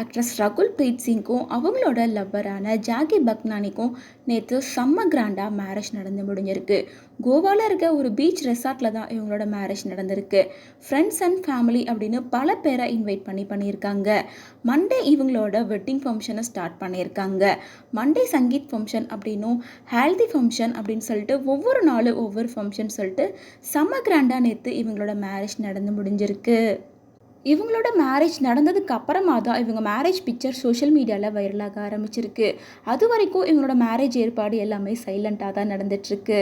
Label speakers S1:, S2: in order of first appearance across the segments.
S1: Actress Rakul breath சிங்க்கும் அவங்களோட லவ்வரான ஜாகி பக்னானிக்கும் நேற்று செம்ம கிராண்டாக மேரேஜ் நடந்து முடிஞ்சிருக்கு. கோவாவில் இருக்க ஒரு பீச் ரெசார்ட்டில் தான் இவங்களோட மேரேஜ் நடந்திருக்கு. ஃப்ரெண்ட்ஸ் அண்ட் ஃபேமிலி அப்படின்னு பல பேரை இன்வைட் பண்ணியிருக்காங்க. மண்டே இவங்களோட வெட்டிங் ஃபங்க்ஷனை ஸ்டார்ட் பண்ணியிருக்காங்க. மண்டே சங்கீத் ஃபங்க்ஷன் அப்படின்னும் ஹெல்தி ஃபங்க்ஷன் அப்படின்னு சொல்லிட்டு ஒவ்வொரு நாளும் ஒவ்வொரு ஃபங்க்ஷன் சொல்லிட்டு செம்ம கிராண்டாக நேற்று இவங்களோட மேரேஜ் நடந்து முடிஞ்சிருக்கு. இவங்களோட மேரேஜ் நடந்ததுக்கு அப்புறமா தான் இவங்க மேரேஜ் பிக்சர் சோஷியல் மீடியாவில் வைரலாக ஆரம்பிச்சிருக்கு. அது வரைக்கும் இவங்களோட மேரேஜ் ஏற்பாடு எல்லாமே சைலண்ட்டாக தான் நடந்துட்டுருக்கு.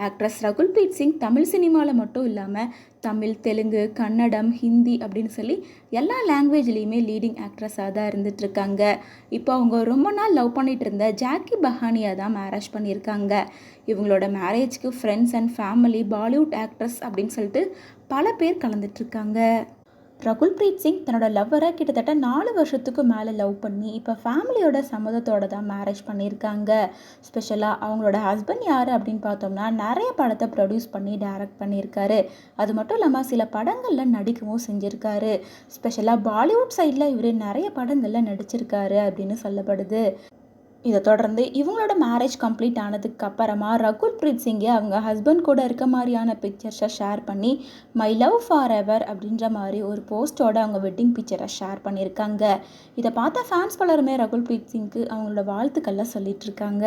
S1: ஆக்ட்ரஸ் ரகுல் பிரீத் சிங் தமிழ் சினிமாவில் மட்டும் இல்லாமல் தமிழ், தெலுங்கு, கன்னடம், ஹிந்தி அப்படின்னு சொல்லி எல்லா லாங்குவேஜ்லேயுமே லீடிங் ஆக்ட்ரஸாக தான் இருந்துகிட்ருக்காங்க. இப்போ அவங்க ரொம்ப நாள் லவ் பண்ணிகிட்டு இருந்த ஜாக்கி பஹானியை தான் மேரேஜ் பண்ணியிருக்காங்க. இவங்களோட மேரேஜ்க்கு friends and family, Bollywood actress அப்படின்னு சொல்லிட்டு பல பேர் கலந்துட்டுருக்காங்க. ரகுல் பிரீத் சிங் தன்னோட லவ்வரை கிட்டத்தட்ட 4 வருஷத்துக்கு மேலே லவ் பண்ணி இப்போ ஃபேமிலியோட சம்மதத்தோடு தான் மேரேஜ் பண்ணியிருக்காங்க. ஸ்பெஷலாக அவங்களோட ஹஸ்பண்ட் யார் அப்படின்னு பார்த்தோம்னா நிறைய படத்தை ப்ரொடியூஸ் பண்ணி டைரக்ட் பண்ணியிருக்காரு. அது மட்டும் இல்லாமல் சில படங்களில் நடிக்கவும் செஞ்சுருக்காரு. ஸ்பெஷலாக பாலிவுட் சைடில் இவர் நிறைய படங்களில் நடிச்சிருக்காரு அப்படின்னு சொல்லப்படுது. இதை தொடர்ந்து இவங்களோட மேரேஜ் கம்ப்ளீட் ஆனதுக்கு அப்புறமா ரகுல் பிரீத் சிங்கை அவங்க ஹஸ்பண்ட் கூட இருக்க மாதிரியான பிக்சர்ஸை ஷேர் பண்ணி மை லவ் ஃபார் எவர் அப்படின்ற மாதிரி ஒரு போஸ்டோட அவங்க வெட்டிங் பிக்சரை ஷேர் பண்ணியிருக்காங்க. இதை பார்த்த ஃபேன்ஸ் பலருமே ரகுல் பிரீத் சிங்க்கு அவங்களோட வாழ்த்துக்களை சொல்லிட்டு இருக்காங்க.